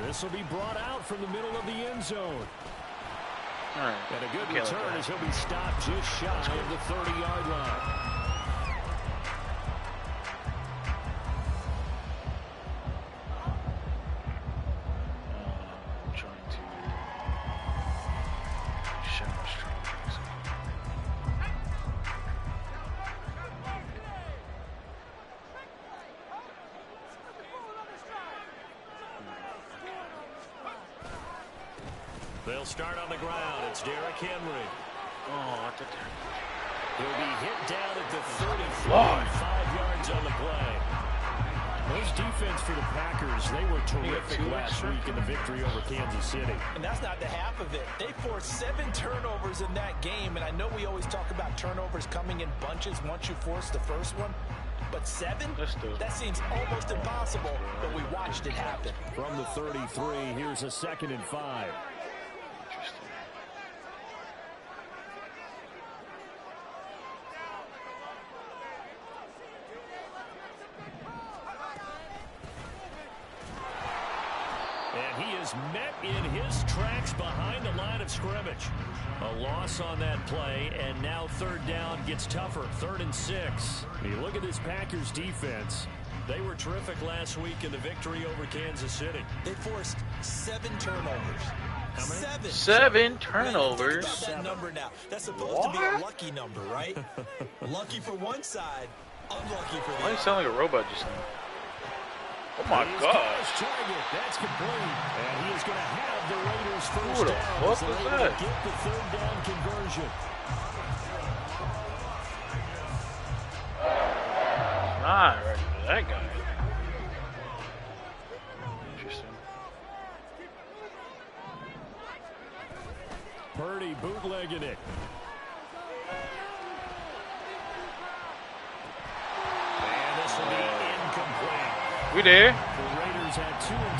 This will be brought out from the middle of the end zone. All right. And a good return as he'll be stopped just shy of the 30-yard line. They'll start on the ground. It's Derrick Henry. Oh, He'll be hit down at the 35 yards on the play. Most defense for the Packers, they were terrific last week in the victory over Kansas City. And that's not the half of it. They forced 7 turnovers in that game, and I know we always talk about turnovers coming in bunches once you force the first one. But 7? That seems almost impossible, but we watched it happen. From the 33, here's a 2nd and 5. And he is met in his tracks behind the line of scrimmage. A loss on that play, and now 3rd down gets tougher. 3rd and 6. You look at this Packers defense. They were terrific last week in the victory over Kansas City. They forced 7 turnovers. How many? 7 turnovers. Think about that number now. That's supposed to be a lucky number, right? Lucky for one side, unlucky for the other. Why do you sound like a robot just now? Oh my gosh. That's complete. And he is going to have the Raiders first Who the down. fuck was that? Get the 3rd down conversion. Not ready for that guy. Interesting. Purdy bootlegging it. And this will be incomplete. We there? The Raiders had 2 and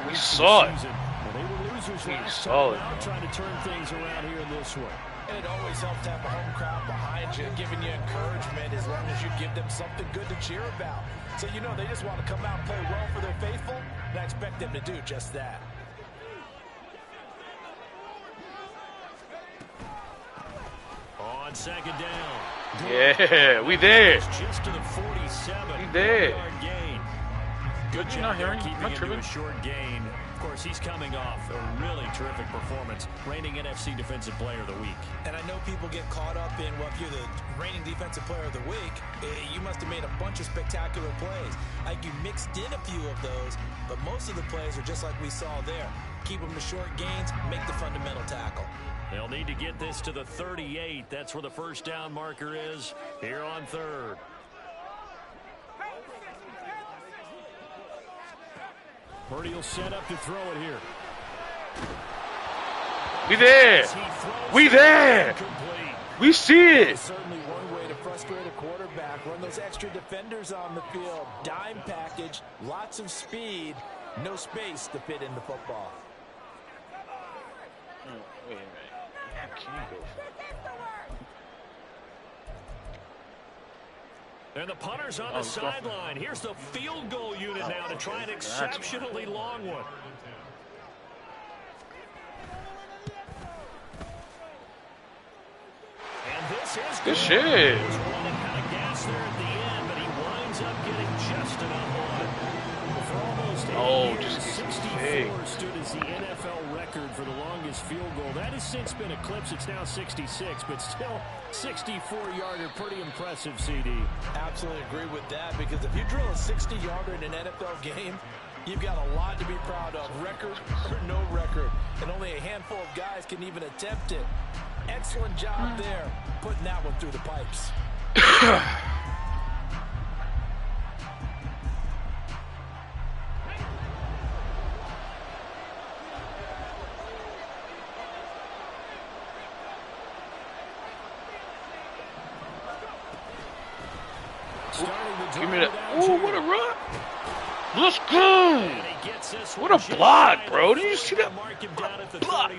2 We saw it. They were losers last solid, time out, trying to turn things around here in this one. And it always helps to have a home crowd behind you, giving you encouragement as long as you give them something good to cheer about. So you know they just want to come out and play well for their faithful, and I expect them to do just that. On 2nd down. Yeah, we there. Just to the 47. We there. Gain. Good You're job not hearing? keeping Am I it to tripping? a short gain. Of course, he's coming off a really terrific performance, reigning NFC Defensive Player of the Week. And I know people get caught up in, well, if you're the reigning Defensive Player of the Week, you must have made a bunch of spectacular plays. Like you mixed in a few of those, but most of the plays are just like we saw there. Keep them to short gains, make the fundamental tackle. They'll need to get this to the 38. That's where the first down marker is here on 3rd. Purdy will set up to throw it here. We there. We there. We see it. Certainly one way to frustrate a quarterback. Run those extra defenders on the field. Dime package, lots of speed, no space to fit in the football. Oh, wait a minute. Can you go? And the punter's on the sideline. Here's the field goal unit now to try an exceptionally long one. And this is good shit. He was running out of gas there at the end, but he winds up getting just enough on. For almost 8 years, 64 stood as the NFL record for the longest field goal. That has since been eclipsed. It's now 66, but still 64-yarder. Pretty impressive, CD. Absolutely agree with that, because if you drill a 60-yarder in an NFL game, you've got a lot to be proud of, record or no record. And only a handful of guys can even attempt it. Excellent job there, putting that one through the pipes. Give me that. Ooh, what a run. Let's go. What a block, bro. Did you see that block?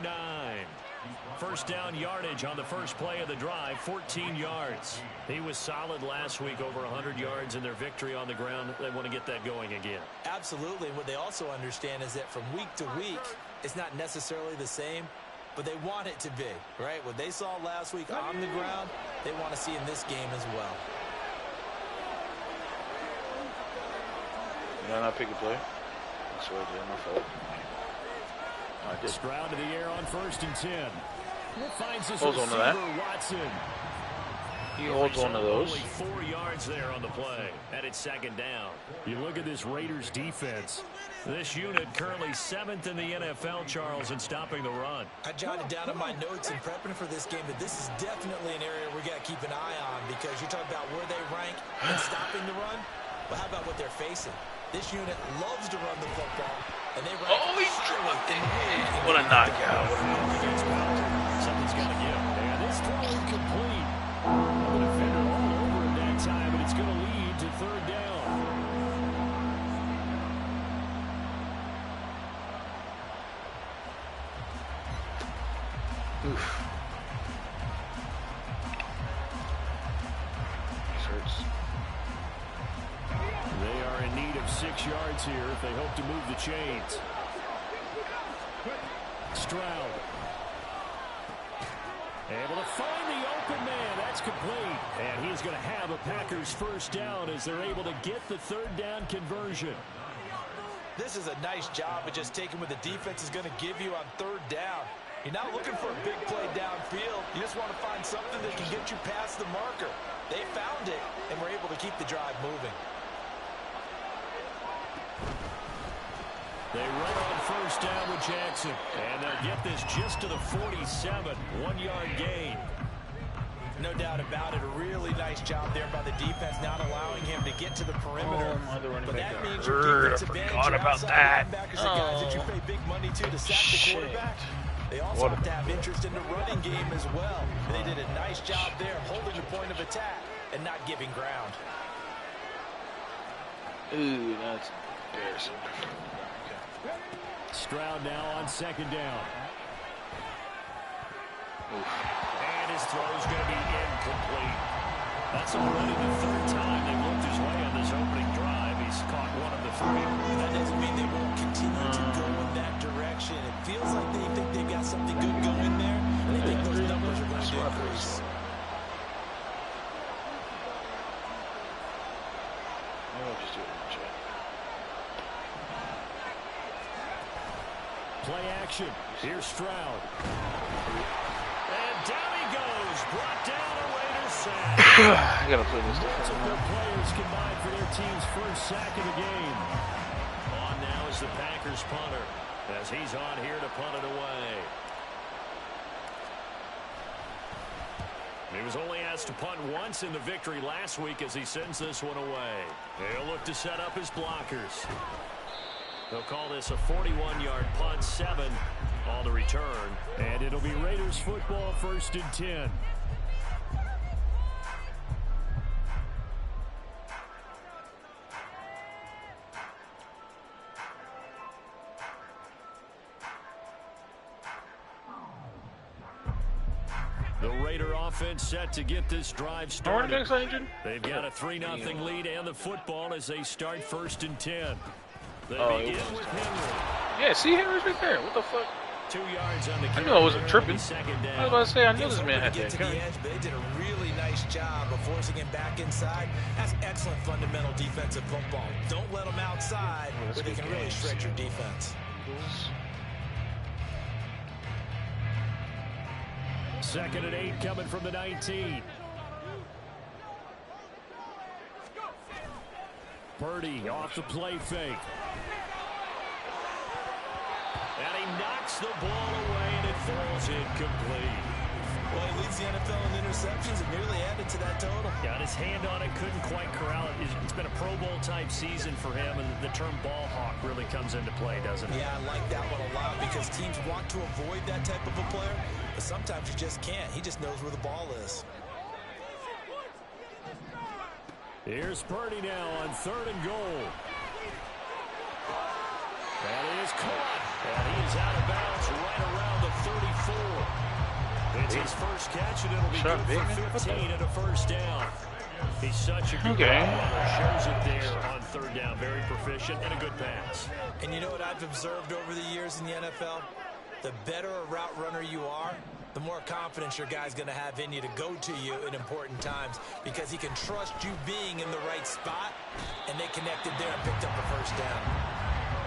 first down yardage on the first play of the drive, 14 yards. He was solid last week, over 100 yards in their victory on the ground. They want to get that going again. Absolutely. What they also understand is that from week to week, it's not necessarily the same, but they want it to be, right? What they saw last week on the ground, they want to see in this game as well. Did I not pick a play? That's what I did. My fault. I did. Stroud to the air on 1st and 10. Finds his holds on to that. Watson. He holds on to those. Only 4 yards there on the play. And it's 2nd down. You look at this Raiders defense. This unit currently 7th in the NFL, Charles, in stopping the run. I jotted down in my notes in prepping for this game that this is definitely an area we got to keep an eye on, because you talk about where they rank in stopping the run. But how about what they're facing? This unit loves to run the football, and they rank he dropped it. What a knockout. Something's got to give. And this throw incomplete. The defender all over him that time, and it's going to lead to 3rd down. Oof. This hurts. They are in need of 6 yards here if they hope to move the chains. Stroud. Able to find the open man. That's complete. And he's going to have a Packers first down as they're able to get the 3rd down conversion. This is a nice job of just taking what the defense is going to give you on 3rd down. You're not looking for a big play downfield. You just want to find something that can get you past the marker. They found it and were able to keep the drive moving. They run on 1st down with Jackson. And they'll get this just to the 47. 1-yard gain. No doubt about it. A really nice job there by the defense, not allowing him to get to the perimeter. But that means your defensive forgot about that. Linebackers are guys that you pay big money to sack the quarterback. They also have to have interest in the running game as well. And they did a nice job there, holding the point of attack and not giving ground. Ooh, that's embarrassing. Stroud now on 2nd down. Oof. And his throw is going to be incomplete. That's already the 3rd time they've looked his way on this opening drive. He's caught one of the 3. That doesn't mean they won't continue to go in that direction. It feels like they think they've got something good going there, and they think those numbers are going to increase. I'll just do it in the chat. Play action. Here's Stroud. And down he goes. Brought down a Raiders sack. I gotta play this different. Multiple players combined for their team's first sack of the game. On now is the Packers punter, as he's on here to punt it away. He was only asked to punt once in the victory last week as he sends this one away. He'll look to set up his blockers. They'll call this a 41-yard punt, 7 on the return. And it'll be Raiders football, 1st and 10. The Raider offense set to get this drive started. They've got a 3-0 lead and the football as they start 1st and 10. They begin with Henry. Yeah, see, Henry's right there. What the fuck? 2 yards on the I knew I wasn't tripping. I was about to say, I knew this man had that. To the edge, but they did a really nice job of forcing him back inside. That's excellent fundamental defensive football. Don't let them outside, where they can really stretch your defense. 2nd and 8 coming from the 19. Purdy off the play fake. And he knocks the ball away, and it falls incomplete. Well, he leads the NFL in interceptions and nearly added to that total. Got his hand on it, couldn't quite corral it. It's been a Pro Bowl-type season for him, and the term ball hawk really comes into play, doesn't it? Yeah, I like that one a lot because teams want to avoid that type of a player, but sometimes you just can't. He just knows where the ball is. Here's Purdy now on 3rd and goal. That is caught. And he is out of bounds right around the 34. It's his first catch, and it'll be good for 15 and a first down. He's such a good runner. Shows it there on third down. Very proficient and a good pass. And you know what I've observed over the years in the NFL? The better a route runner you are, the more confidence your guy's going to have in you to go to you in important times because he can trust you being in the right spot, and they connected there and picked up a first down.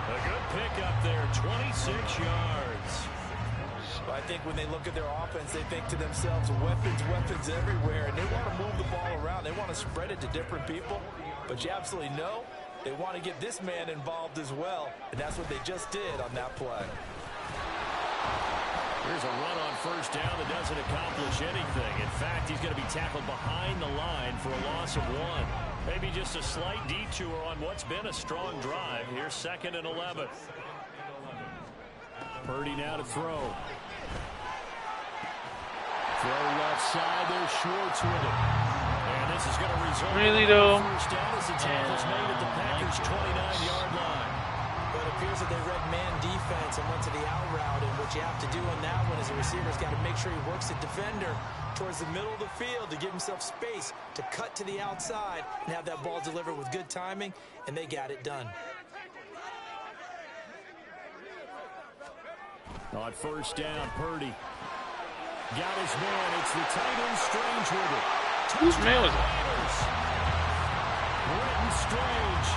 A good pickup there, 26 yards. I think when they look at their offense, they think to themselves, weapons everywhere, and they want to move the ball around. They want to spread it to different people, but you absolutely know they want to get this man involved as well, and that's what they just did on that play. Here's a run on first down that doesn't accomplish anything. In fact, he's going to be tackled behind the line for a loss of 1. Maybe just a slight detour on what's been a strong drive. Here's 2nd and 11. Purdy now to throw. Throw left side. There's Schwartz with it. And this is going to result in a first down as the tackle's made at the Packers' 29-yard line. But it appears that they read man defense and went to the out route, and what you have to do on that one is the receiver's got to make sure he works the defender towards the middle of the field to give himself space to cut to the outside and have that ball delivered with good timing, and they got it done. On first down, Purdy got his man. It's the tight end Strange with it. Whose man was it? Brenton Strange,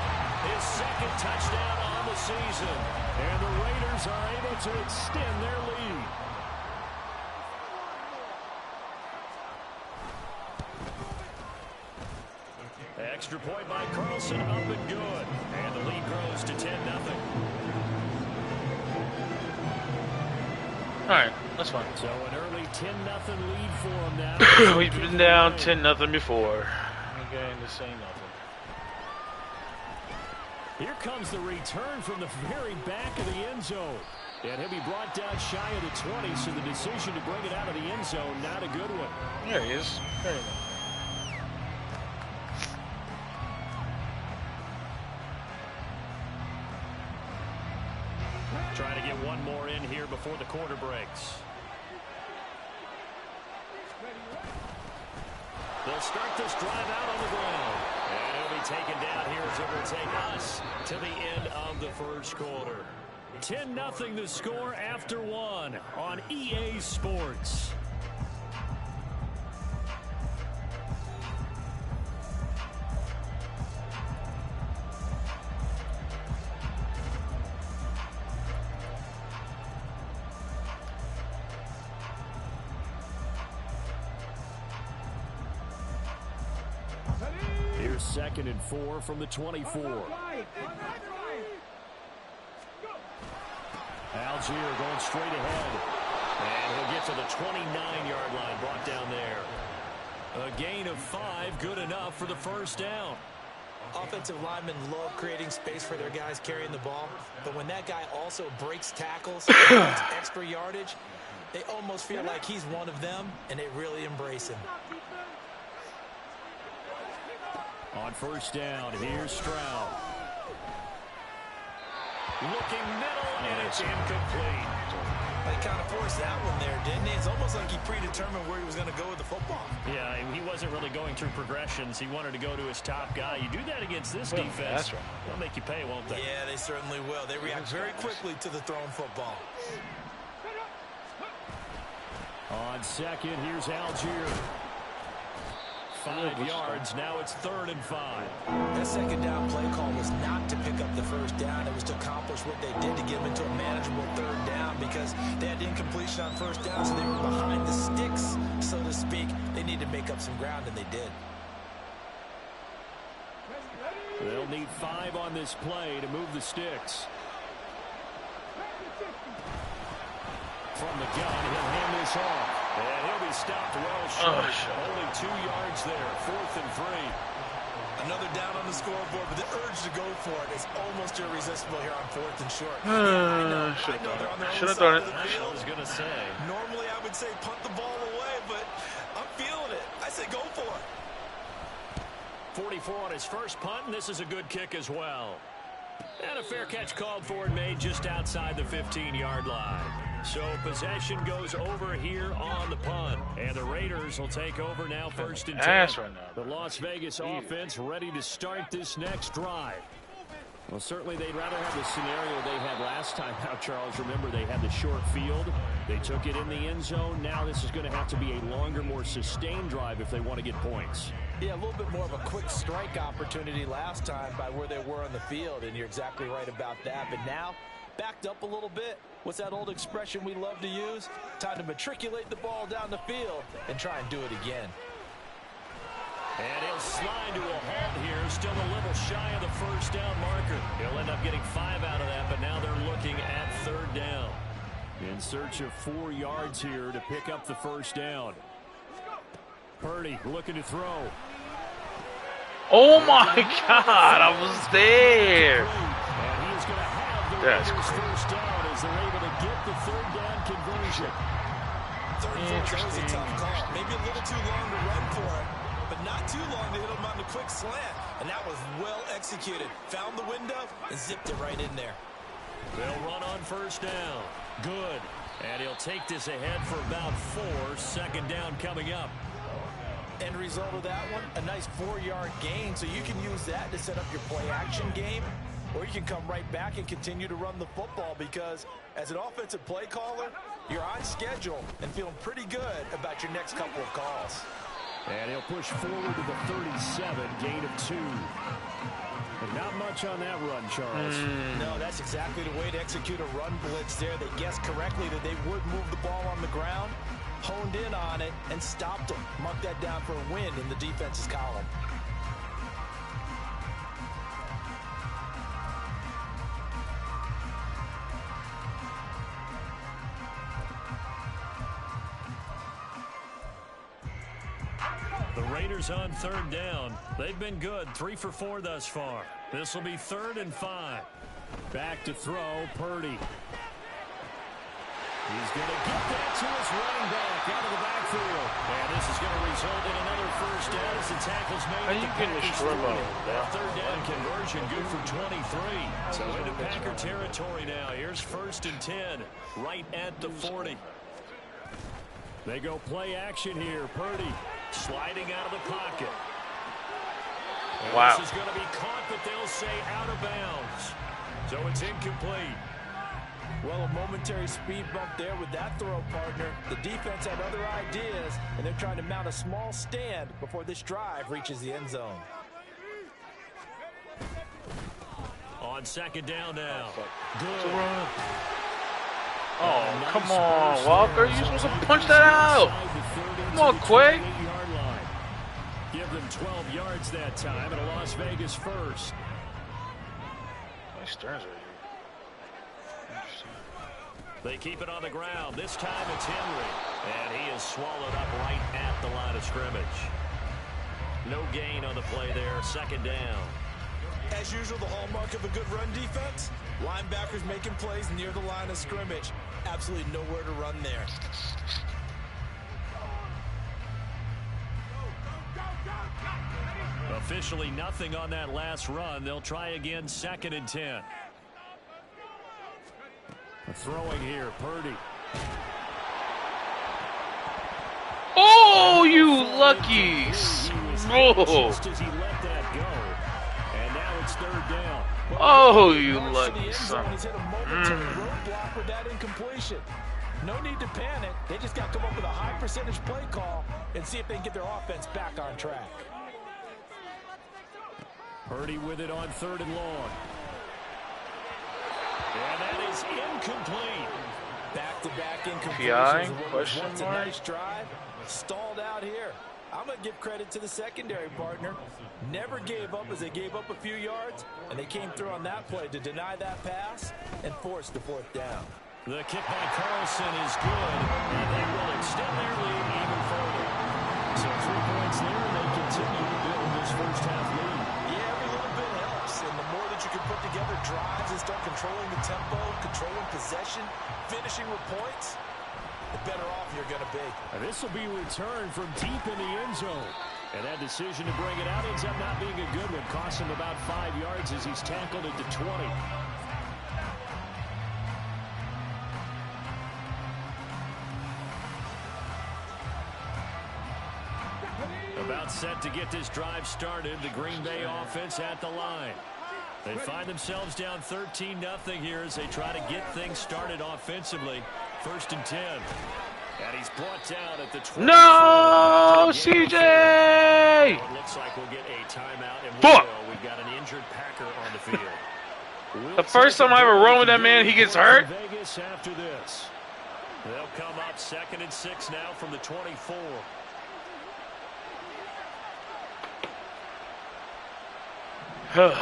his 2nd touchdown on the season. And the Raiders are able to extend their lead. Extra point by Carlson, up and good. And the lead grows to 10-0. All right, that's fine. So an early 10-0 lead for him now. We've been down 10-0 before. We're going to say nothing. Here comes the return from the very back of the end zone. And he'll be brought down shy of the 20, so the decision to bring it out of the end zone, not a good one. There he is. There you go. Trying to get one more in here before the quarter breaks. They'll start this drive out on the ground. And it'll be taken down here as it will take us to the end of the first quarter. 10-0 the score after 1 on EA Sports. Here's 2nd and 4 from the 24. Algier going straight ahead. And he'll get to the 29-yard line, brought down there. A gain of 5, good enough for the first down. Offensive linemen love creating space for their guys carrying the ball, but when that guy also breaks tackles and gets extra yardage, they almost feel like he's one of them, and they really embrace him. On first down, here's Stroud. Looking middle, and it's incomplete. He kind of forced that one there, didn't he? It's almost like he predetermined where he was going to go with the football. Yeah, he wasn't really going through progressions. He wanted to go to his top guy. You do that against this defense, that's right. They'll make you pay, won't they? Yeah, they certainly will. They react very quickly to the thrown football. On second, here's Algier. 5 yards. Now it's 3rd and 5. That second down play call was not to pick up the first down. It was to accomplish what they did to get them into a manageable 3rd down because they had incompletion on first down, so they were behind the sticks, so to speak. They need to make up some ground, and they did. They'll need 5 on this play to move the sticks. From the gun, he'll hand this off. And he'll be stopped well short. Only 2 yards there. 4th and 3. Another down on the scoreboard, but the urge to go for it is almost irresistible here on 4th and short. Should have done it. I was going to say. Normally I would say punt the ball away, but I'm feeling it. I say go for it. 44 on his first punt, and this is a good kick as well. And a fair catch called for and made just outside the 15-yard line. So possession goes over here on the punt. And the Raiders will take over now, 1st and 10. Right now. The Las Vegas offense ready to start this next drive. Well, certainly they'd rather have the scenario they had last time out, Charles. Remember, they had the short field. They took it in the end zone. Now this is going to have to be a longer, more sustained drive if they want to get points. Yeah, a little bit more of a quick strike opportunity last time by where they were on the field, and you're exactly right about that. But now, backed up a little bit. What's that old expression we love to use? Time to matriculate the ball down the field and try and do it again. And he'll slide to a halt here, still a little shy of the first down marker. He'll end up getting 5 out of that, but now they're looking at 3rd down. In search of 4 yards here to pick up the first down. Purdy looking to throw. Oh my God, I was there. And he is going to have the Raiders first down as they're able to get the 3rd down conversion. 3rd was a tough call. Maybe a little too long to run for it, but not too long to hit him on the quick slant. And that was well executed. Found the window and zipped it right in there. They'll run on first down. Good. And he'll take this ahead for about 4. 2nd down coming up. End result of that one, a nice 4-yard gain. So you can use that to set up your play-action game, or you can come right back and continue to run the football because as an offensive play caller, you're on schedule and feeling pretty good about your next couple of calls. And he'll push forward to the 37, gain of 2. But not much on that run, Charles. No, that's exactly the way to execute a run blitz there. They guessed correctly that they would move the ball on the ground, honed in on it, and stopped them. Mark that down for a win in the defense's column. The Raiders on 3rd down. They've been good, 3 for 4 thus far. This will be 3rd and 5. Back to throw, Purdy. He's going to get that to his running back out of the backfield. And this is going to result in another first down as the tackle's made. How you getting this short ball? 3rd down conversion, good for 23. So into Packer territory now. Here's 1st and 10, right at the 40. They go play action here. Purdy sliding out of the pocket. And wow. This is going to be caught, but they'll say out of bounds. So it's incomplete. Well, a momentary speed bump there with that throw, partner. The defense had other ideas, and they're trying to mount a small stand before this drive reaches the end zone. On 2nd down now. Good. Oh, nice, come on, Walker. You're supposed to punch that out. Come on, Quay. Give them 12 yards that time at a Las Vegas first. Nice turns right here. They keep it on the ground. This time it's Henry. And he is swallowed up right at the line of scrimmage. No gain on the play there. 2nd down. As usual, the hallmark of a good run defense, linebackers making plays near the line of scrimmage. Absolutely nowhere to run there. Officially nothing on that last run. They'll try again, 2nd and 10. Throwing here, Purdy. Oh, you lucky. Oh. Just as he let that go. And now it's 3rd down. Oh, you lucky son. He's hit a momentary roadblock with that incompletion. No need to panic. They just got to come up with a high percentage play call and see if they can get their offense back on track. Purdy with it on 3rd and long. And that is incomplete. Back-to-back incompletions. Question mark? A nice drive. Stalled out here. I'm going to give credit to the secondary partner. Never gave up as they gave up a few yards, and they came through on that play to deny that pass and force the 4th down. The kick by Carlson is good, and they will extend their lead even further. So 3 points there, and they continue to build this first half lead. Yeah, every little bit helps, and the more that you can put together drives and start controlling the tempo, controlling possession, finishing with points, the better off you're going to be. And this will be returned from deep in the end zone. And that decision to bring it out ends up not being a good one. Costs him about 5 yards as he's tackled at the 20. About set to get this drive started. The Green Bay offense at the line. They find themselves down 13-0 here as they try to get things started offensively. 1st and 10. And he's brought down at the 24. No, CJ! It looks like we'll get a timeout. And we've got an injured Packer on the field. The first time I ever run with that man, he gets hurt. Vegas after this. They'll come up 2nd and 6 now from the 24. And they'll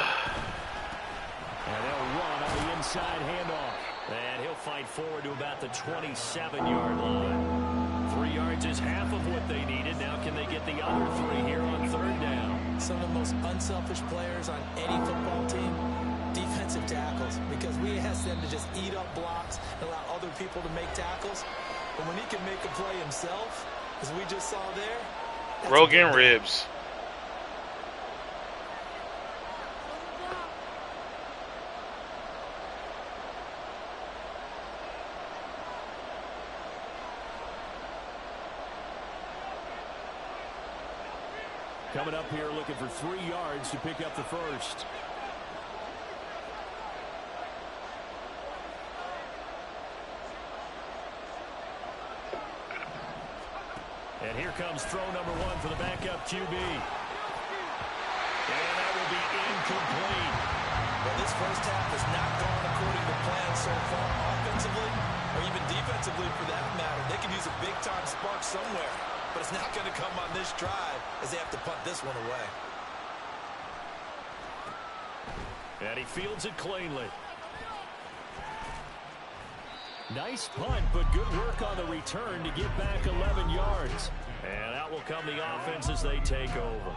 run on the inside handoff. And he'll fight forward to about the 27-yard line. 3 yards is half of what they needed. Now can they get the other 3 here on 3rd down? Some of the most unselfish players on any football team, defensive tackles. Because we ask them to just eat up blocks and allow other people to make tackles. But when he can make a play himself, as we just saw there. Broken ribs. Coming up here looking for 3 yards to pick up the first. And here comes throw number 1 for the backup QB. And that will be incomplete. Well, this first half has not gone according to plan so far offensively or even defensively for that matter. They could use a big-time spark somewhere. But it's not going to come on this drive as they have to punt this one away. And he fields it cleanly. Nice punt, but good work on the return to get back 11 yards. And out will come the offense as they take over.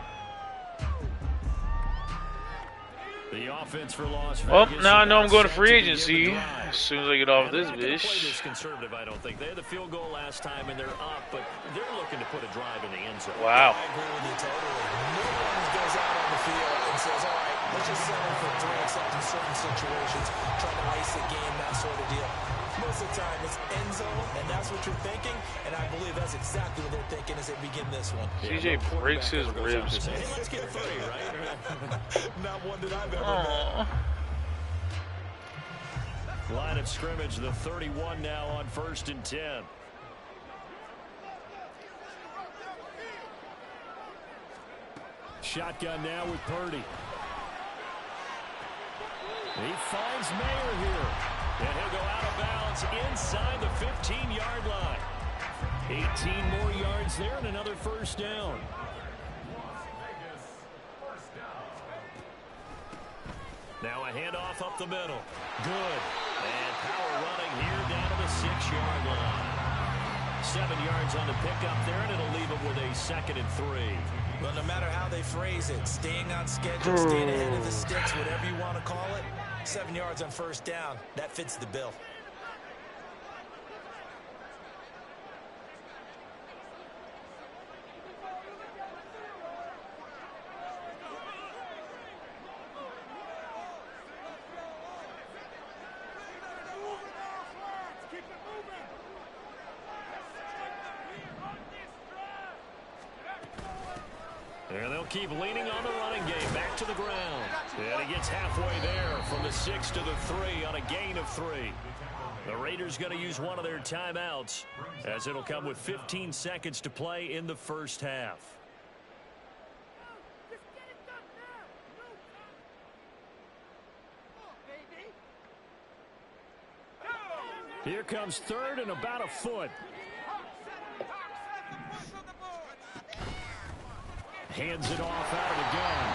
The offense for Las Vegas. Well, now I know I'm going to free agency as soon as I get off this bitch. Play this conservative, I don't think. They had the field goal last time and they're up, but they're looking to put a drive in the end zone. Wow. I agree with you totally. No one goes out on the field and says, all right, let's just settle for 3 except in certain situations, trying to ice the game, that sort of deal. Most of the time, it's end zone, and that's what you're thinking, and I believe that's exactly what they're thinking as they begin this one. CJ breaks his ribs. Hey, let's get funny, right? Not one that I've ever met. Line of scrimmage, the 31 now on 1st and 10. Shotgun now with Purdy. He finds Mayer here. And he'll go out of bounds inside the 15-yard line. 18 more yards there and another first down. Now a handoff up the middle. Good. And power running here down to the 6-yard line. 7 yards on the pickup there, and it'll leave them with a 2nd and 3. Well, no matter how they phrase it, staying on schedule, staying ahead of the sticks, whatever you want to call it, 7 yards on 1st down, that fits the bill. And they'll keep leaning on the running game. Back to the ground. And he gets halfway there from the 6 to the 3 on a gain of 3. The Raiders going to use one of their timeouts as it'll come with 15 seconds to play in the first half. Here comes 3rd and about a foot. Hands it off out of the gun.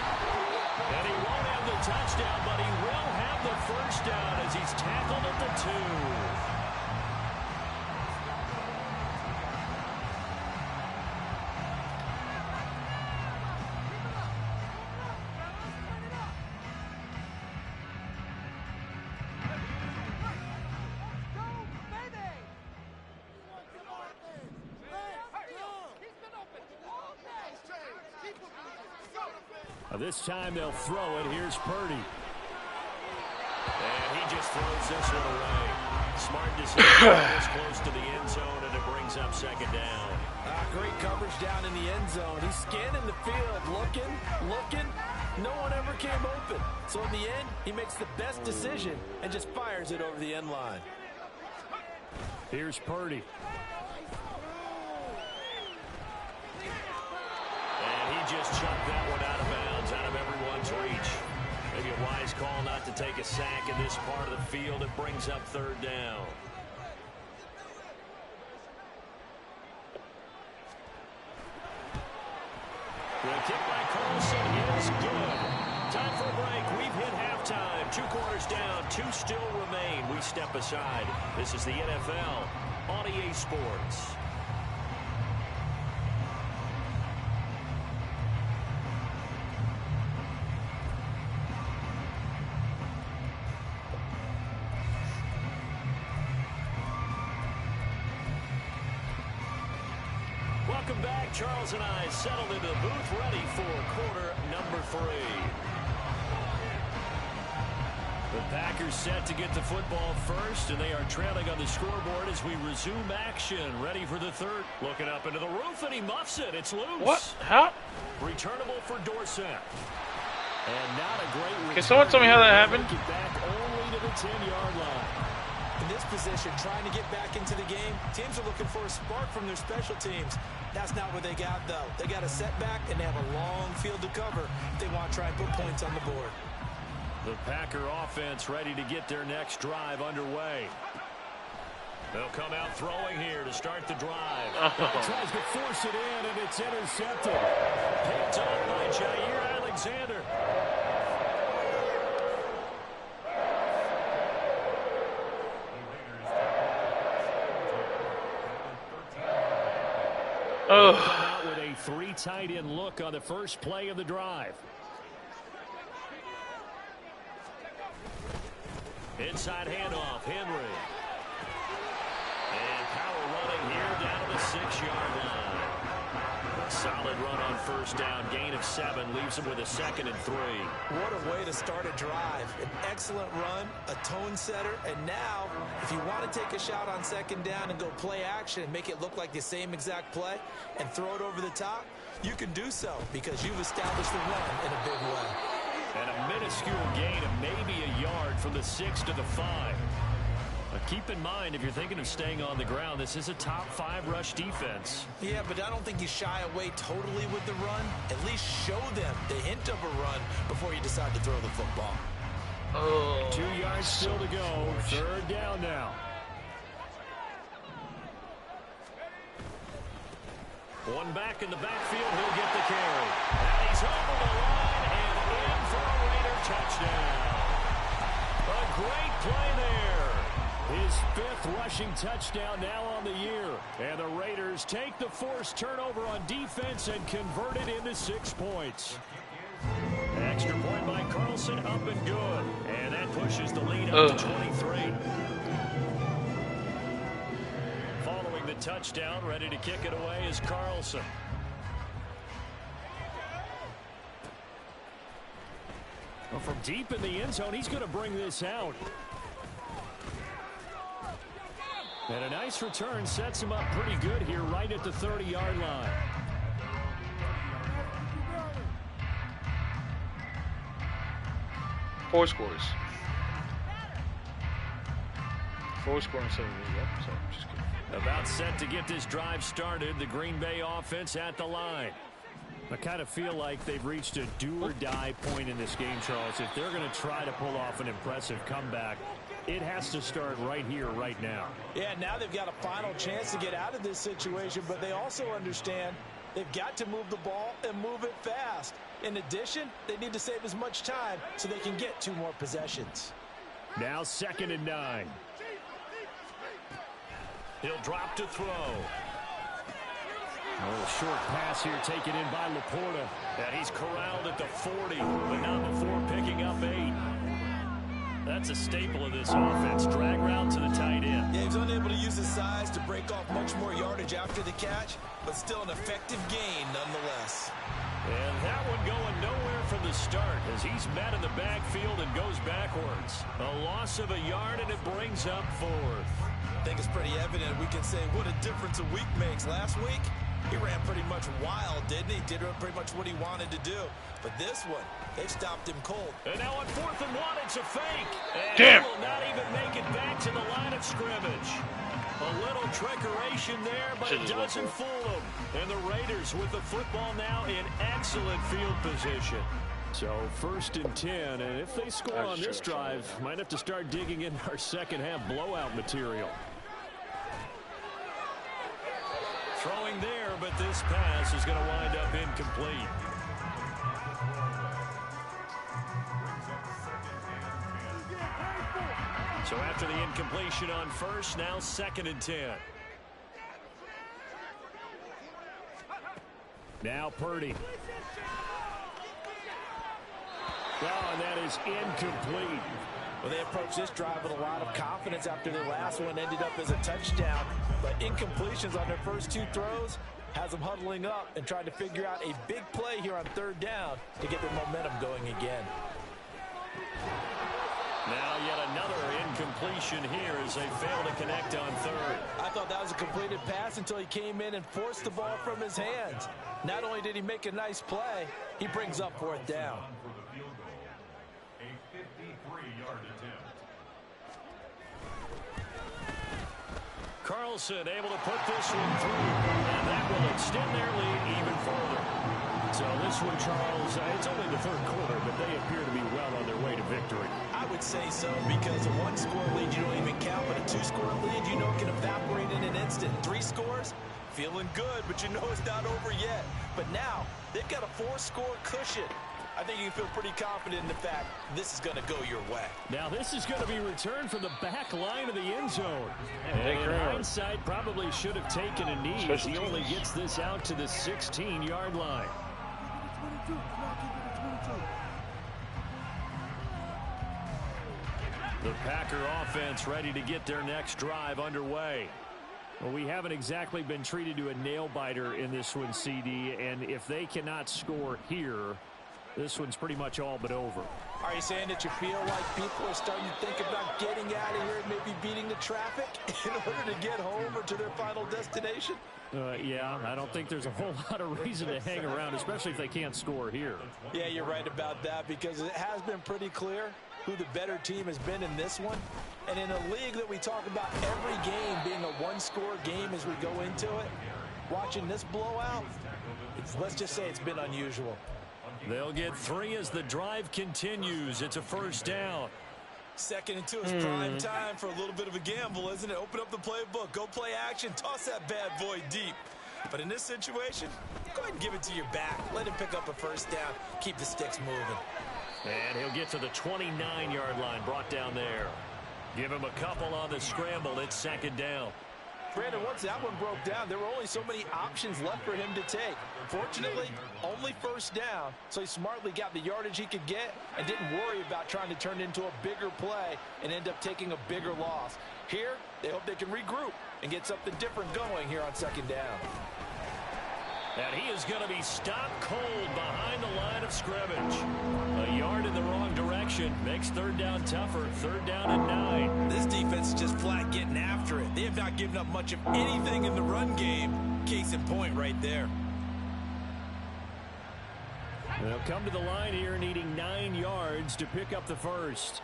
And he won't have the touchdown, but he will have the first down as he's tackled at the 2. This time they'll throw it. Here's Purdy. And he just throws this one away. Smart decision this close to the end zone, and it brings up second down. Great coverage down in the end zone. He's scanning the field, looking. No one ever came open. So in the end, he makes the best decision and just fires it over the end line. Here's Purdy. And he just chucked that one out of bounds, out of everyone's reach. Maybe a wise call not to take a sack in this part of the field. It brings up third down. The kick by Carlson is good. Time for a break. We've hit halftime. 2 quarters down. 2 still remain. We step aside. This is the NFL on EA Sports. Welcome back. Charles and I settled into the booth, ready for quarter number 3. The Packers set to get the football first, and they are trailing on the scoreboard as we resume action. Ready for the third. Looking up into the roof, and he muffs it. It's loose. What? How? Returnable for Dorsett. And not a great return. Can someone tell me how that happened? Get back only to the 10-yard line. In this position, trying to get back into the game, teams are looking for a spark from their special teams. That's not what they got, though. They got a setback, and they have a long field to cover if they want to try and put points on the board. The Packer offense ready to get their next drive underway. They'll come out throwing here to start the drive. Tries to force it in, and it's intercepted. Picked up by Jair Alexander. Come out with a 3 tight end look on the first play of the drive. Inside handoff, Henry. And power running here down to the 6-yard line. A solid run on first down, gain of 7, leaves him with a 2nd and 3. What a way to start a drive. An excellent run, a tone setter, and now, if you want to take a shot on 2nd down and go play action and make it look like the same exact play and throw it over the top, you can do so because you've established the run in a big way. And a minuscule gain of maybe a yard from the 6 to the 5. But keep in mind, if you're thinking of staying on the ground, this is a top 5 rush defense. Yeah, but I don't think you shy away totally with the run. At least show them the hint of a run before you decide to throw the football. 2 yards still to go. Third down now. One back in the backfield. He'll get the carry. And he's over the line and in for a Raider touchdown. A great play there. His 5th rushing touchdown now on the year. And the Raiders take the forced turnover on defense and convert it into 6 points. Extra point by Carlson, up and good. And that pushes the lead up to 23. Following the touchdown, ready to kick it away is Carlson. Well, from deep in the end zone, he's going to bring this out. And a nice return sets him up pretty good here right at the 30-yard line. Four scores. 4 scoring 7. Yep, so just kidding. About set to get this drive started. The Green Bay offense at the line. I kind of feel like they've reached a do-or-die point in this game, Charles. If they're going to try to pull off an impressive comeback, it has to start right here, right now. Yeah, now they've got a final chance to get out of this situation, but they also understand they've got to move the ball and move it fast. In addition, they need to save as much time so they can get 2 more possessions. Now 2nd and 9. He'll drop to throw. A short pass here taken in by Laporta. And he's corralled at the 40, but not before picking up 8. That's a staple of this offense. Drag route to the tight end. Yeah, he's unable to use his size to break off much more yardage after the catch, but still an effective gain nonetheless. And that one going nowhere there from the start as he's met in the backfield and goes backwards. A loss of a yard, and it brings up 4th. I think it's pretty evident. We can say what a difference a week makes. Last week, he ran pretty much wild, didn't he? Did pretty much what he wanted to do. But this one, they stopped him cold. And now on 4th and 1, it's a fake. And damn, he will not even make it back to the line of scrimmage. A little trickeration there, but it doesn't fool them. And the Raiders with the football now in excellent field position. So 1st and 10, and if they score on this drive, might have to start digging in our second half blowout material. Throwing there, but this pass is going to wind up incomplete. So after the incompletion on 1st, now 2nd and 10. Now Purdy. Oh, and that is incomplete. Well, they approached this drive with a lot of confidence after their last one ended up as a touchdown. But incompletions on their first 2 throws has them huddling up and trying to figure out a big play here on 3rd down to get their momentum going again. Now yet another incompletion here as they fail to connect on 3rd. I thought that was a completed pass until he came in and forced the ball from his hands. Not only did he make a nice play, he brings up 4th down. Carlson able to put this one through, and that will extend their lead even further. So this one, Charles, it's only the 3rd quarter, but they appear to be well on their way to victory. I would say so, because a 1-score lead you don't even count, but a 2-score lead you know can evaporate in an instant. 3 scores, feeling good, but you know it's not over yet. But now they've got a 4-score cushion. I think you can feel pretty confident in the fact this is going to go your way. Now this is going to be returned from the back line of the end zone. And in hindsight, probably should have taken a knee as he only gets this out to the 16-yard line. The Packer offense ready to get their next drive underway. Well, we haven't exactly been treated to a nail-biter in this one, CD, and if they cannot score here, this one's pretty much all but over. Are you saying that you feel like people are starting to think about getting out of here and maybe beating the traffic in order to get home or to their final destination? Yeah, I don't think there's a whole lot of reason to hang around, especially if they can't score here. Yeah, you're right about that, because it has been pretty clear who the better team has been in this one. And in a league that we talk about every game being a 1-score game as we go into it, watching this blowout, let's just say it's been unusual. They'll get 3 as the drive continues. It's a 1st down. 2nd and 2 is prime time for a little bit of a gamble, isn't it? Open up the playbook, go play action, toss that bad boy deep. But in this situation, go ahead and give it to your back. Let him pick up a 1st down. Keep the sticks moving. And he'll get to the 29-yard line, brought down there. Give him a couple on the scramble. It's 2nd down. Brandon, once that one broke down, there were only so many options left for him to take. Fortunately, only 1st down, so he smartly got the yardage he could get and didn't worry about trying to turn it into a bigger play and end up taking a bigger loss. Here, they hope they can regroup and get something different going here on 2nd down. And he is going to be stopped cold behind the line of scrimmage. A yard in the wrong direction makes 3rd down tougher. 3rd down and 9. This defense is just flat getting after it. They have not given up much of anything in the run game. Case in point right there. They'll come to the line here needing 9 yards to pick up the 1st.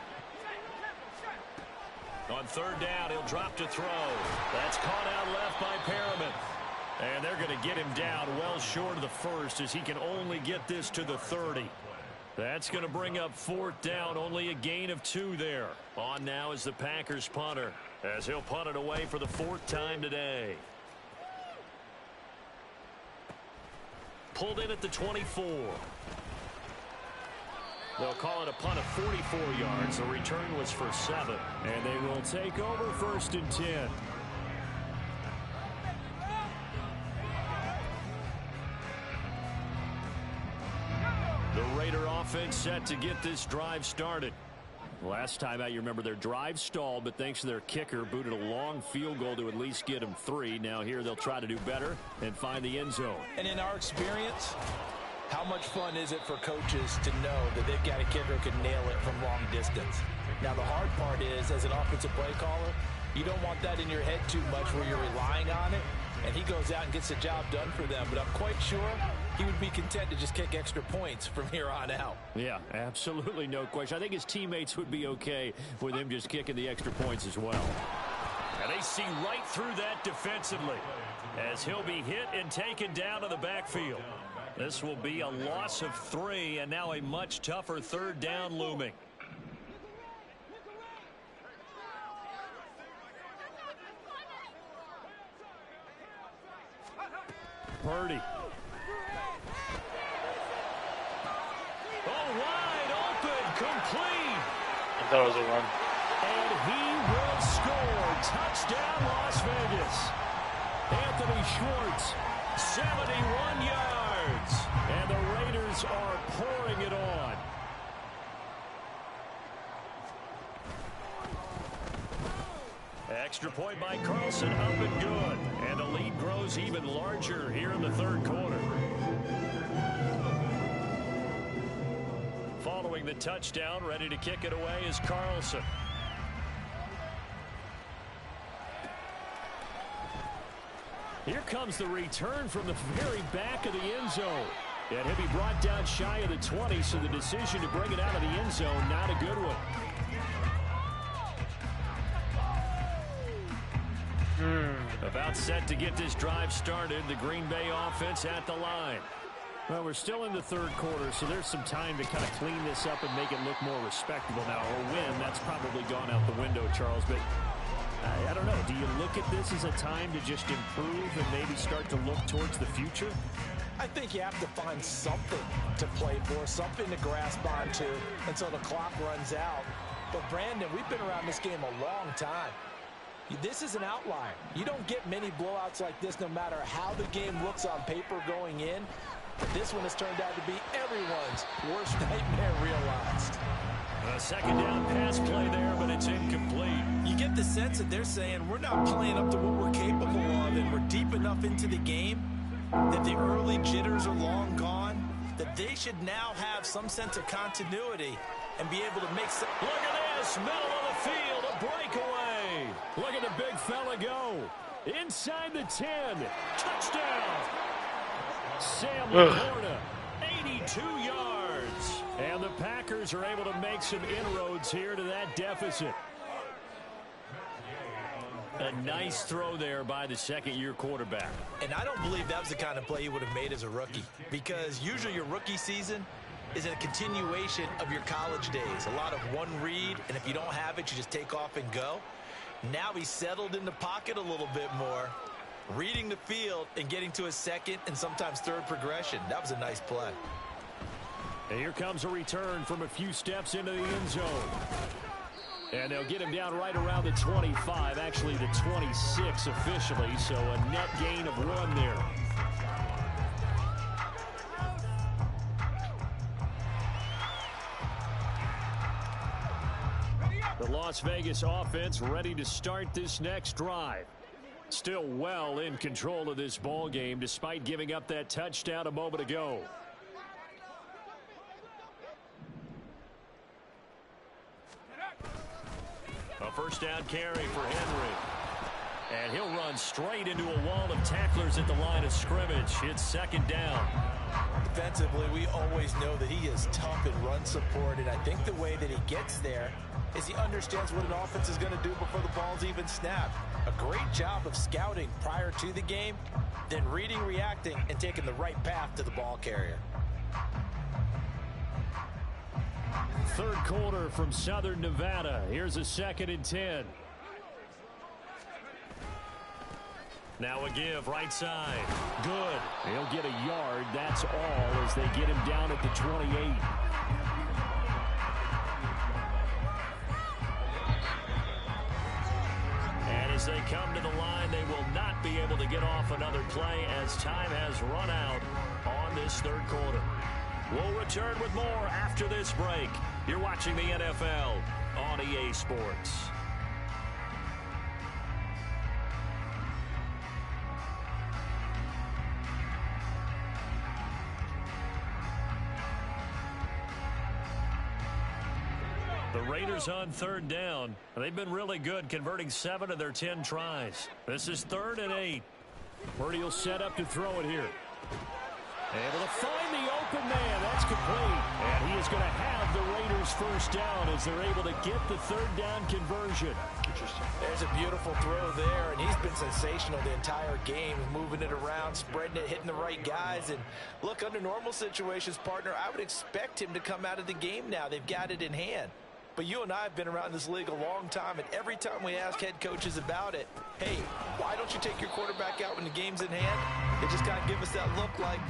On 3rd down, he'll drop to throw. That's caught out left by Perriman. And they're going to get him down well short of the 1st as he can only get this to the 30. That's going to bring up 4th down, only a gain of 2 there. On now is the Packers punter as he'll punt it away for the 4th time today. Pulled in at the 24. They'll call it a punt of 44 yards. The return was for 7. And they will take over 1st and 10. The Raider offense set to get this drive started. Last time out, you remember their drive stalled, but thanks to their kicker, booted a long field goal to at least get them 3. Now here they'll try to do better and find the end zone. And in our experience, How much fun is it for coaches to know that they've got a kicker who can nail it from long distance? Now, the hard part is, as an offensive play caller, you don't want that in your head too much where you're relying on it, and he goes out and gets the job done for them. But I'm quite sure he would be content to just kick extra points from here on out. Yeah, absolutely no question. I think his teammates would be okay with him just kicking the extra points as well. And they see right through that defensively as he'll be hit and taken down to the backfield. This will be a loss of 3, and now a much tougher third down looming. Purdy. Oh, wide open, complete. I thought it was a run. And he will score. Touchdown, Las Vegas. Anthony Schwartz, 71 yards. And the Raiders are pouring it on. Extra point by Carlson, up and good. And the lead grows even larger here in the third quarter. Following the touchdown, ready to kick it away is Carlson. Here comes the return from the very back of the end zone. And he'll be brought down shy of the 20, so the decision to bring it out of the end zone, not a good one. About set to get this drive started. The Green Bay offense at the line. Well, we're still in the third quarter, so there's some time to kind of clean this up and make it look more respectable now. Or win, that's probably gone out the window, Charles. But I don't know. Do you look at this as a time to just improve and maybe start to look towards the future? I think you have to find something to play for, something to grasp onto until the clock runs out. But, Brandon, we've been around this game a long time. This is an outlier. You don't get many blowouts like this no matter how the game looks on paper going in. But this one has turned out to be everyone's worst nightmare realized. A second down pass play there, but it's incomplete. You get the sense that they're saying we're not playing up to what we're capable of, and we're deep enough into the game that the early jitters are long gone, that they should now have some sense of continuity and be able to make some... Look at this, middle of the field, a breakaway. Look at the big fella go. Inside the 10. Touchdown. Sam Laporta, 82 yards. And the Packers are able to make some inroads here to that deficit. A nice throw there by the second-year quarterback. And I don't believe that was the kind of play he would have made as a rookie, because usually your rookie season is a continuation of your college days. A lot of one read, and if you don't have it, you just take off and go. Now he's settled in the pocket a little bit more, reading the field and getting to a second and sometimes third progression. That was a nice play. And here comes a return from a few steps into the end zone. And they'll get him down right around the 25, actually the 26 officially, so a net gain of 1 there. The Las Vegas offense ready to start this next drive. Still well in control of this ball game despite giving up that touchdown a moment ago. A first down carry for Henry. And he'll run straight into a wall of tacklers at the line of scrimmage. It's second down. Defensively, we always know that he is tough in run support, and I think the way that he gets there is he understands what an offense is going to do before the ball's even snapped. A great job of scouting prior to the game, then reading, reacting, and taking the right path to the ball carrier. Third quarter from Southern Nevada. Here's a 2nd and 10. Now a give right side. Good. He'll get a yard. That's all as they get him down at the 28. And as they come to the line, they will not be able to get off another play as time has run out on this third quarter. We'll return with more after this break. You're watching the NFL on EA Sports. Raiders on 3rd down. They've been really good, converting 7 of their 10 tries. This is 3rd and 8. Purdy will set up to throw it here. Able to find the open man. That's complete. And he is going to have the Raiders 1st down as they're able to get the 3rd down conversion. Interesting. There's a beautiful throw there, and he's been sensational the entire game, moving it around, spreading it, hitting the right guys. And look, under normal situations, partner, I would expect him to come out of the game now. They've got it in hand. But you and I have been around this league a long time, and every time we ask head coaches about it, hey, why don't you take your quarterback out when the game's in hand? They just kind of give us that look like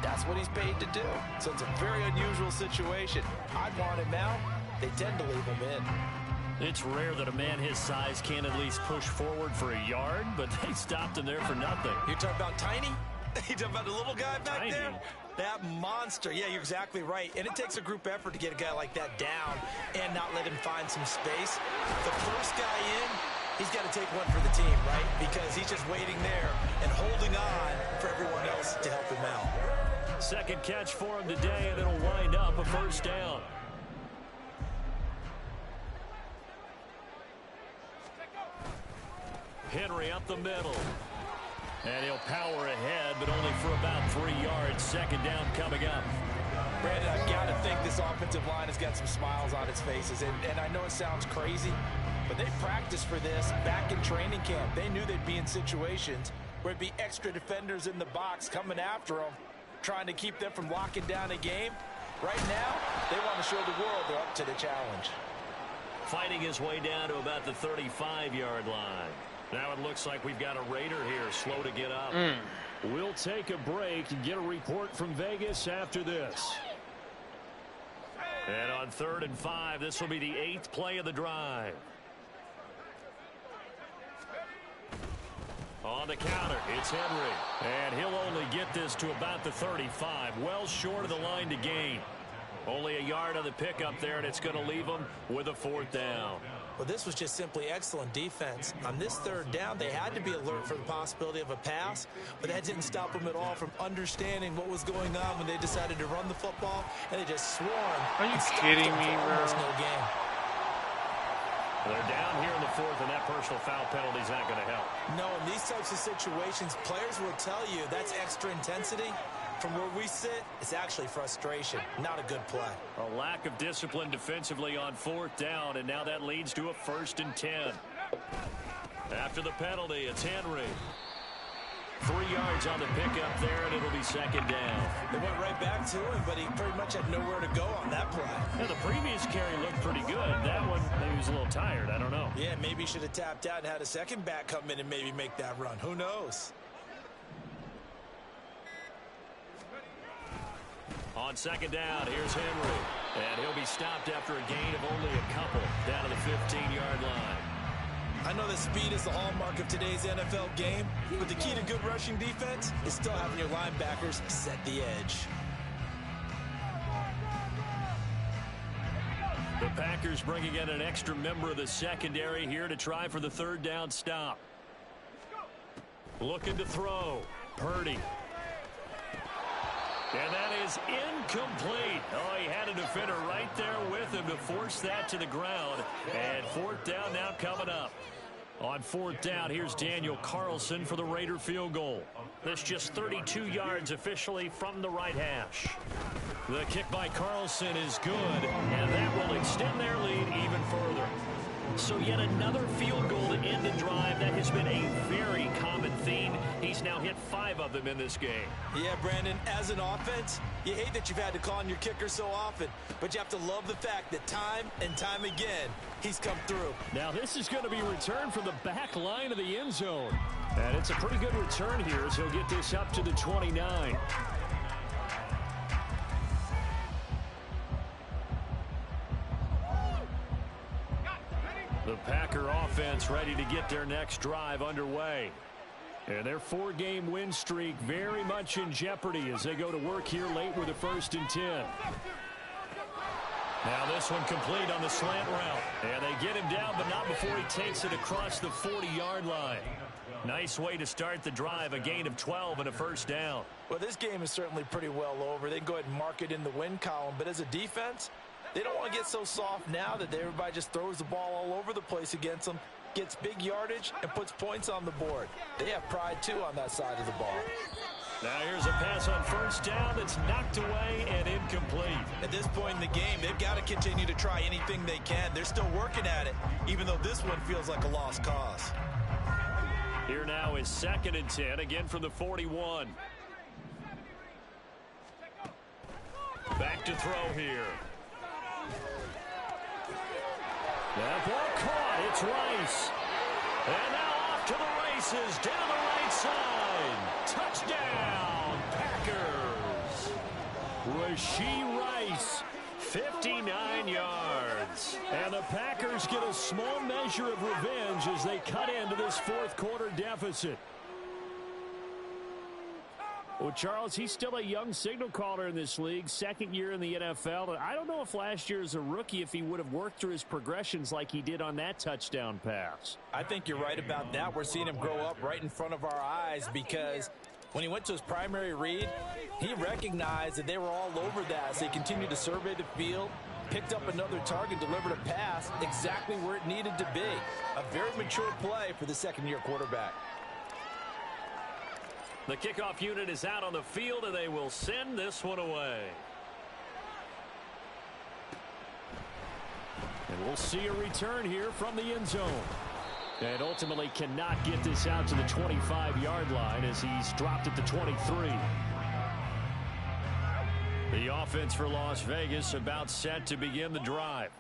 that's what he's paid to do. So it's a very unusual situation. I'd want him out. They tend to leave him in. It's rare that a man his size can't at least push forward for a yard, but they stopped him there for nothing. You're talking about Tiny? You talking about the little guy back Tiny. there? That monster. Yeah, you're exactly right. And it takes a group effort to get a guy like that down and not let him find some space. The first guy in, he's got to take one for the team, right? Because he's just waiting there and holding on for everyone else to help him out. Second catch for him today, and it'll wind up a 1st down. Henry up the middle. And he'll power ahead, but only for about 3 yards. 2nd down coming up. Brandon, I've got to think this offensive line has got some smiles on its faces. And I know it sounds crazy, but they practiced for this back in training camp. They knew they'd be in situations where it'd be extra defenders in the box coming after them, trying to keep them from locking down a game. Right now, they want to show the world they're up to the challenge. Fighting his way down to about the 35-yard line. Now it looks like we've got a Raider here, slow to get up. We'll take a break and get a report from Vegas after this. And on 3rd and 5, this will be the 8th play of the drive. On the counter, it's Henry. And he'll only get this to about the 35, well short of the line to gain. Only a yard on the pickup there, and it's going to leave him with a 4th down. Well, this was just simply excellent defense. On this 3rd down, they had to be alert for the possibility of a pass, but that didn't stop them at all from understanding what was going on when they decided to run the football, and they just swarmed. Are you kidding me, bro? Almost no game. They're down here in the 4th, and that personal foul penalty is not going to help. No, in these types of situations, players will tell you that's extra intensity. From where we sit, it's actually frustration, not a good play. A lack of discipline defensively on 4th down, and now that leads to a 1st and 10. After the penalty, it's Henry. 3 yards on the pickup there, and it'll be 2nd down. They went right back to him, but he pretty much had nowhere to go on that play. Yeah, the previous carry looked pretty good. That one, maybe he was a little tired. I don't know. Yeah, maybe he should have tapped out and had a second back come in and maybe make that run. Who knows? On 2nd down, here's Henry. And he'll be stopped after a gain of only a couple down to the 15-yard line. I know that speed is the hallmark of today's NFL game, but the key to good rushing defense is still having your linebackers set the edge. The Packers bringing in an extra member of the secondary here to try for the 3rd down stop. Looking to throw. Purdy. And that is incomplete. Oh, he had a defender right there with him to force that to the ground. And 4th down now coming up. On 4th down, here's Daniel Carlson for the Raider field goal. This just 32 yards officially from the right hash. The kick by Carlson is good, and that will extend their lead even further. So yet another field goal to end the drive. That has been a very common theme. He's now hit 5 of them in this game. Yeah, Brandon, as an offense, you hate that you've had to call on your kicker so often, but you have to love the fact that time and time again, he's come through. Now this is going to be returned from the back line of the end zone. And it's a pretty good return here as he'll get this up to the 29. The Packer offense ready to get their next drive underway. And their 4-game win streak very much in jeopardy as they go to work here late with a 1st and 10. Now this one complete on the slant route. And they get him down, but not before he takes it across the 40-yard line. Nice way to start the drive, a gain of 12 and a 1st down. Well, this game is certainly pretty well over. They can go ahead and mark it in the win column, but as a defense, They don't want to get so soft now that everybody just throws the ball all over the place against them, gets big yardage, and puts points on the board. They have pride, too, on that side of the ball. Now here's a pass on first down that's knocked away and incomplete. At this point in the game, they've got to continue to try anything they can. They're still working at it, even though this one feels like a lost cause. Here now is 2nd and 10, again from the 41. Back to throw here. That ball caught. It's Rice. And now off to the races down the right side. Touchdown, Packers. Rashee Rice, 59 yards. And the Packers get a small measure of revenge as they cut into this fourth quarter deficit. Well, Charles, he's still a young signal caller in this league, 2nd year in the NFL. I don't know if last year as a rookie, if he would have worked through his progressions like he did on that touchdown pass. I think you're right about that. We're seeing him grow up right in front of our eyes because when he went to his primary read, he recognized that they were all over that. So he continued to survey the field, picked up another target, delivered a pass exactly where it needed to be. A very mature play for the second-year quarterback. The kickoff unit is out on the field, and they will send this one away. And we'll see a return here from the end zone. And ultimately cannot get this out to the 25-yard line as he's dropped at the 23. The offense for Las Vegas about set to begin the drive.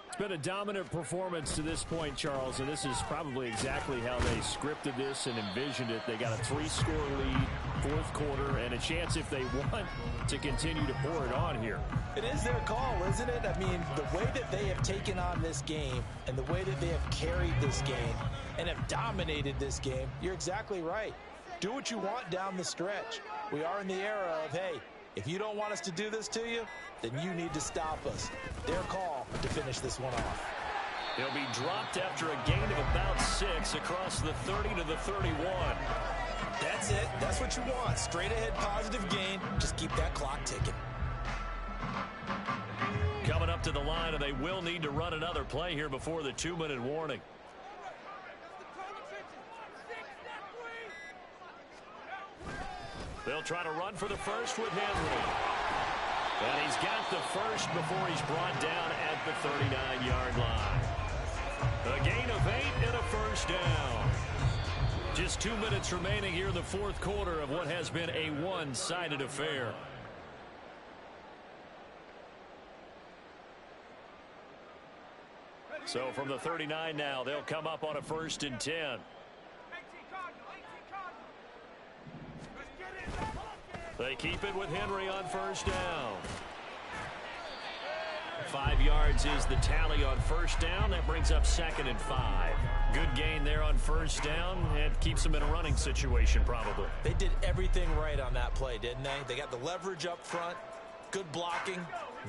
It's been a dominant performance to this point, Charles, and this is probably exactly how they scripted this and envisioned it. They got a 3-score lead, fourth quarter, and a chance, if they want, to continue to pour it on here. It is their call, isn't it? I mean, the way that they have taken on this game and the way that they have carried this game and have dominated this game, you're exactly right. Do what you want down the stretch. We are in the era of, hey, if you don't want us to do this to you, then you need to stop us. Their call to finish this one off. He'll be dropped after a gain of about 6 across the 30 to the 31. That's it. That's what you want. Straight ahead positive gain. Just keep that clock ticking. Coming up to the line, and they will need to run another play here before the 2-minute warning. They'll try to run for the first with Henry. And he's got the first before he's brought down at the 39-yard line. A gain of 8 and a first down. Just 2 minutes remaining here in the fourth quarter of what has been a one-sided affair. So from the 39 now, they'll come up on a 1st and 10. They keep it with Henry on first down. 5 yards is the tally on first down. That brings up 2nd and 5. Good gain there on first down. It keeps them in a running situation probably. They did everything right on that play, didn't they? They got the leverage up front. Good blocking.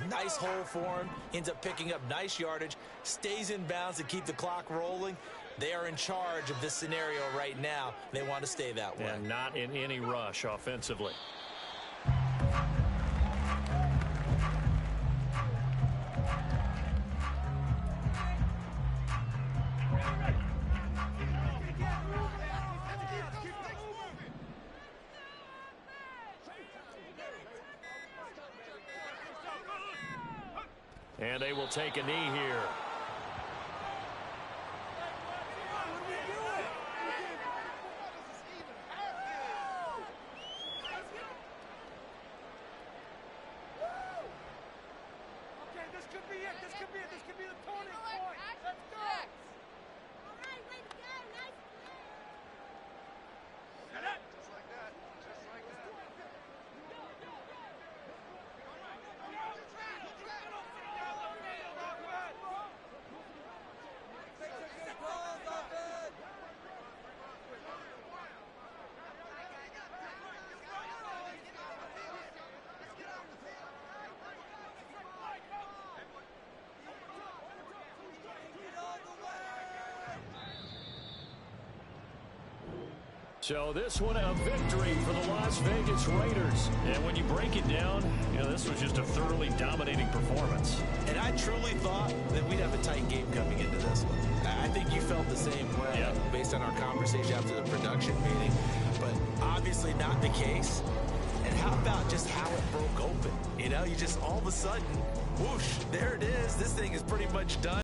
Nice hole for him. Ends up picking up nice yardage. Stays in bounds to keep the clock rolling. They are in charge of this scenario right now. They want to stay that way. And not in any rush offensively. And they will take a knee here. So this one a victory for the Las Vegas Raiders. And when you break it down, this was just a thoroughly dominating performance. And I truly thought that we'd have a tight game coming into this one. I think you felt the same way based on our conversation after the production meeting. But obviously not the case. And how about just how it broke open? You just all of a sudden, whoosh, there it is. This thing is pretty much done.